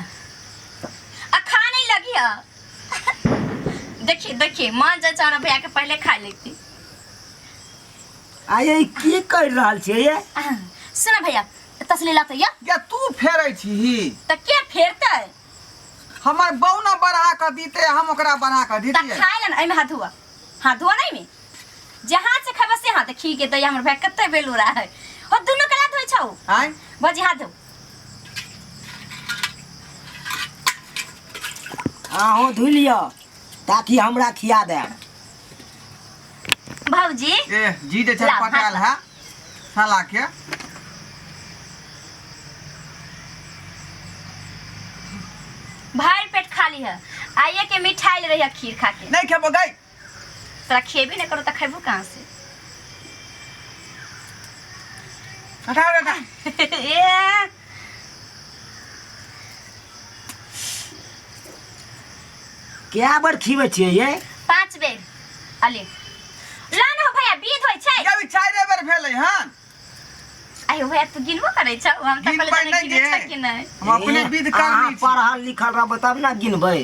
खा नहीं लगी है। देखिए देखिए मन जा चारा भैया के पहले खा लेती। आये की कर रहल छे ये? सुना भैया तसली लाते या तू फेरै छी त के फेरते? हमर बौना बढ़ा के दीते हम ओकरा बढ़ा के त दीते। खाइ ले एमे हाथ धोआ नहीं में जहां से खबे से हाथ खी के त हमर भैया कते बेलू रहा है और दोनों कला धोइ छौ आय बजी हाथ धो। आहो धुइ लियो ताकि हमरा खिया दे। भौजी ए जी दे चल पटाल है साला के। भाई पेट खाली है आइए के मिठाई ले रही है खीर खा के। नहीं खेबो गई तोरा खेबी नहीं करो त खेबू कहां से? हटा हटा ए क्या बार खीबे छे ये? 5 बेर अले लान हो भैया बीत होय छै। या भी 4 बेर भेलै हन। आयो भैया तू गिनबो करे छ हम त गिन पहले पाइ जाने नहीं गिने गे। छ कि नहीं। हम अपने विध करनी छी। पढ़ल लिखल रहब तब ना गिनबै।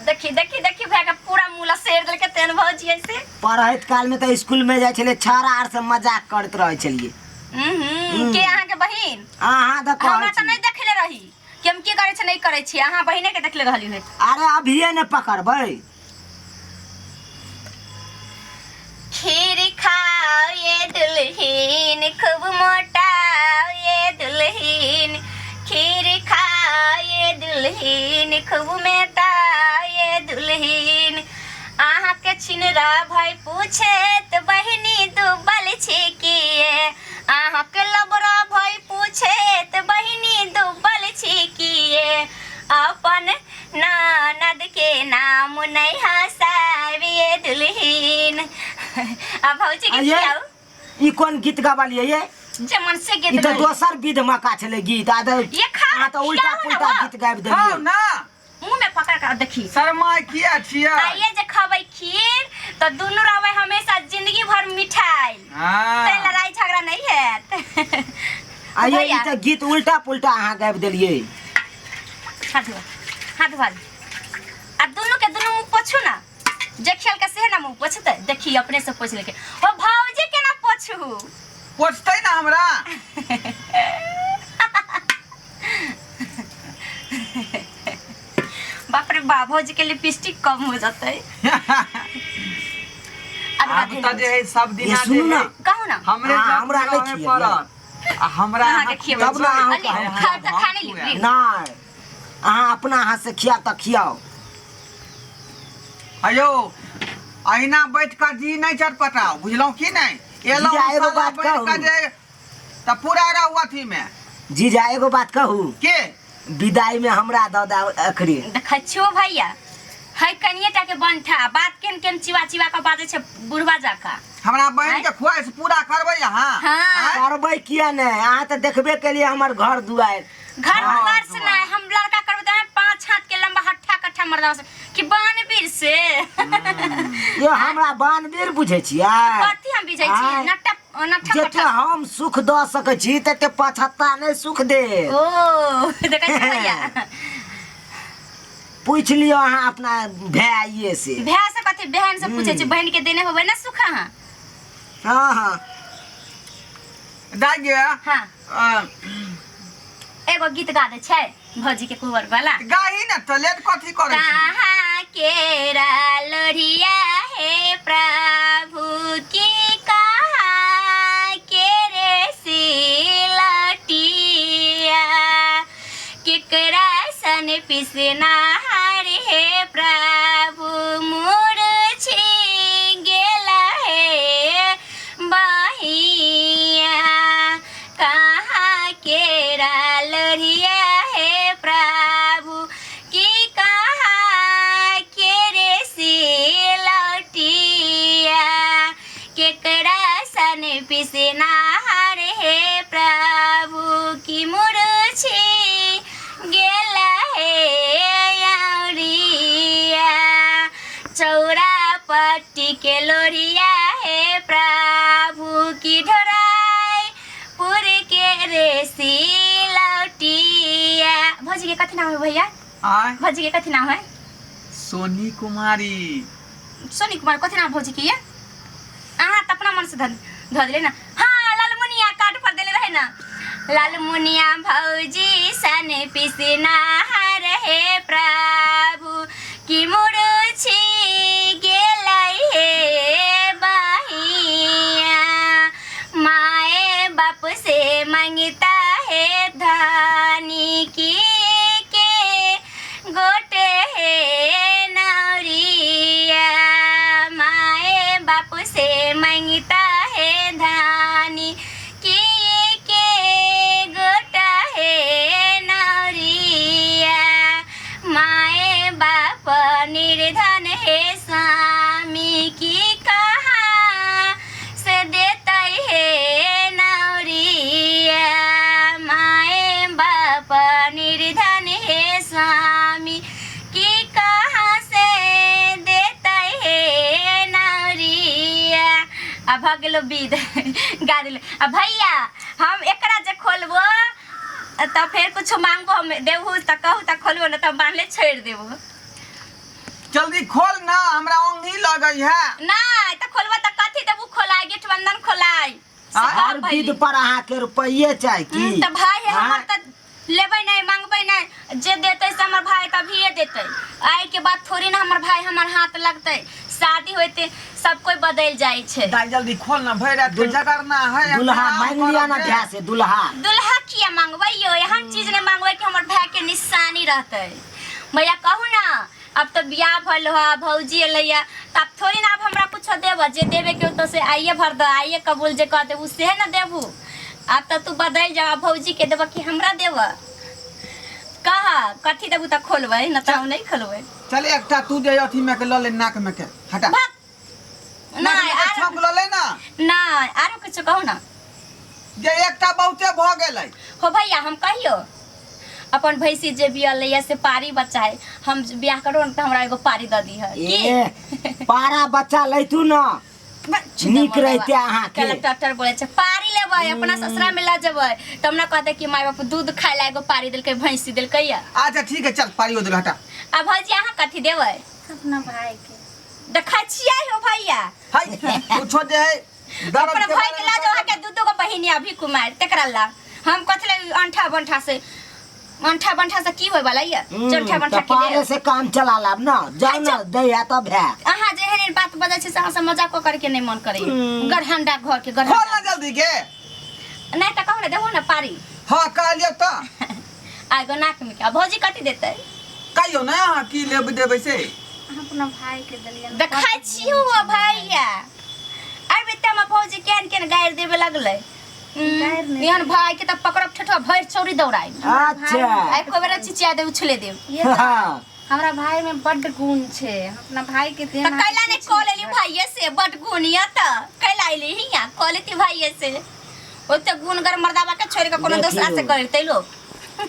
देखी देखी देखी भैया का पूरा मूला शेर देल के तेन भौजी ऐसे। पढ़ैत काल में तो स्कूल में जाय छले छारा आर से मजाक करत रहे छलिए। के अहाँ के बहिन? अहाँ त हमरा कहै त नहीं देखले रही कि हम की करे छ नहीं करे छी। अहाँ बहिने के देखले रहली है। अरे अभिये ने पकड़बै। खीर खाओ ये दुल्हन खूब मोटा ये दुल्हन। खीर खाओ ये दुल्हन खूब मोटा ये दुल्हन। आहा के छिनरा भाई पूछे तो बहिनी दुबल छी किए। आहा के लबरा भाई पूछे तो बहिनी दुबल छी किए। अपन ननद के नाम नहीं हंसावे दुल्हन। अब भौजी के खियाओ। ई कोन गीत गावलिए ये? जमन से ई गीत तो दोसर विध मका छले गीत आ ये खा तो उल्टा पुल्टा गीत गाबि देलिए। हां ना मुंह में पकड़ कर देखी। शर्मा किया छिया? आइए जे खबै खीर तो दुनु रहबै हमेशा जिंदगी भर मिठाई। हां ते लड़ाई झगड़ा नहीं है। आइए ई तो गीत उल्टा पुल्टा अहाँ गाबि देलिए। हाथ धो आ दुनु के दुनु मुंह पोछू ना। जे खेल के से ना मुंह पोछते देखी अपने से पोछ लेके। ओ भौजी के ना पोछू पोछतै ना हमरा। बाप रे बाप भौजी के लिपस्टिक कम हो जाते। अब त जे है सब दिन ये सुनू ना। कहू ना हमरे हाँ, हमरा नहीं नहीं खिया पड़त। हमरा अहाँ के खियाबे तब ना अहाँ अली खा त खाने ली। नहीं अहाँ अपना हाथ से खिया त खियाओ। अयो अहिना बैठ कर जी नहीं चटपटाओ बुझलौ की नहीं? एलो जीजा, एगो बात कहू। त पूरा रहू अथी में। जीजा एगो बात कहू। के विदाई में हमरा द दा अखरी। देखै छियो भैया है कनिएटा के बंठा बात केन केन चिवा चिवा के बाजे छै बुढ़वा जाका। हमरा बहन के ख्वाहिश पूरा करबै अहाँ। हाँ। करबै किया नहीं? अहाँ तो देखबे के लिए हमर घर दुआर। घर दुआर से ना हम लड़का करबे त 5 हाथ के लंबा हट्ठा कट्ठा मर्दा से कि बानवीर से। ये हमरा बानवीर बुझे छियै? कथी हम बिजै छी आय। नट्टा नट्ठा जेते कट्ठा। हम सुख द सकै छी तते 75 नहीं सुख दे। ओ देखै छी भैया पूछ लियो अहाँ अपना भाइये से। भैया से कथी बहन से पूछे छी बहन के देने होबे ना सुख हां। हाँ हाँ दागे हां एगो गीत गा दे छै भौजी के कुंवर वाला। गाही न त लेट कथी करे छी? कहाँ केरा लोरिया है प्रभु की कहाँ के रे सिलटिया। केकरा सन पिसना है प्रभु मूर्छी गेला है बहिया। कहाँ केरा लोरिया है प्रभु की कहाँ के रे सिलटिया। केकरा सन पिसना है प्रभु की मूर्छी गेला है यारिया। चौरा पट्टी के लोरिया है प्रभु की ढोराई पुर के रे सिलटिया। भौजी के कथी नाम है भैया? आय भौजी के कथी नाम है? सोनी कुमारी। सोनी कुमार कथी नाम भौजी के ये? अहाँ त अपना मन से धो दिले ना। हाँ लालमुनिया कार्ड पर देले रहे ना। लालमुनिया भौजी सन पिसना रहे प्रभु की मुरुछि गेलै हे बहिया माए बाप से मांगता है धानी की के गोटे है नौरिया माए बाप से मांगता है धानी की के गोटा है नौरिया माए बाप निर्धन है स्वामी की कहा से देता है नौरिया माए बाप निर्धन है स्वामी की कहा से देता है नौरिया। अब भग गेलो विद गा दिले। अब भैया हम एकरा जे खोलबो त फिर कुछ मांगबो हम देबू त कहू त खोलबो न त बांधले छोड़ देबो। जल्दी खोल ना, हमरा ओंघी लगई है। नहीं त खोलबो त कथी देबू खोलाई गेट बंधन खोलाई। और विध पर अहाँ के रुपये चाही की? त भाई है हमर हाँ? त लेबै नहीं मांगबै नहीं जे देतै से हमर भाई तभिए देतै। आइ के बाद थोड़ी ना हमर भाई हमर हाथ लगतै। शादी होते सब कोई बदल जाय छे। दाई जल्दी खोल ना, भई रात के जगरना है। दुल्हा मांग लिया ना ध्यान से दुल्हा। दुल्हा किया मांगबै यो? एहन चीज ने मांगबै कि हमर भाई के निशानी रहतै। भैया कहू ना अब तो बियाह भल हो भौजी एलैया तब थोड़ी ना अब हमरा कुछ देब। जे देवे के तो से आइए भर दो आइए कबूल जे कह दे उससे है ना देबू। अब तो तू बदल जा भौजी के देब कि हमरा देब? कहा कथी देबू त खोलबै न त हम नहीं खोलबै। चल एकटा तू दे अथी में के ल ले, नाक में के हटा। नहीं छक ल ले ना। नहीं आरो कुछ कहू ना। जे एकटा बहुते भ गेलै। हो भैया हम कहियो अपन भैंसी जे बिया से पारी बच्चा है हम बियाह करो न त हमरा एगो पारी द दी है ए पारा बच्चा लैतू न निक रहते अहाँ के। कलेक्टर बोले छ पारी लेबै अपना ससुरा में ला जेबै त हमरा कहते कि माय बाप दूध खाय ला एगो पारी देलकै भैंसी देलकै या। अच्छा ठीक है चल पारी दे हटा। अब भौजी अहाँ कथी देबै? अपना भाई के देखै छियै हो भैया हाय पूछो दे है अपना भाई के ला जो के दूध को बहिनी अभी कुमार तेकरा ला हम कथले अंठा बंठा से की होय वाला ये जंठा बंठा के पारे से काम चला लाब ना जाओ ना दैया तब है। अहाँ जे हेन बात बजै छै से मजाक करके नहीं मन करे। गढ़हंडा घर के खोल गढ़हंडा ना जल्दी के। नहीं त कहू ना देबो ना पारी। हां कह लियो त आगो नाक में के भौजी कथी देतै? कहियो ना अहाँ की लेब देबै से। अपना भाई के दलिया देखै छियो भैया अरे तमा भौजी केन केन गायर देबे लगलै। यहन भाई के त पकड़ब ठठवा भैर चौरी दौड़ाई। अच्छा आई को बेरा चिचिया दे उछले दे। ये हाँ। हमरा भाई में बड्ड गुण छे। अपना भाई के त देना कैला ने कॉल लेली भाईये से बड गुनिया त कैला आइले हिया कॉल लेती भाईये से। ओते गुणगर मर्दाबा के छोड़ के कोनो देखियो। दोसरा से करतै लोग।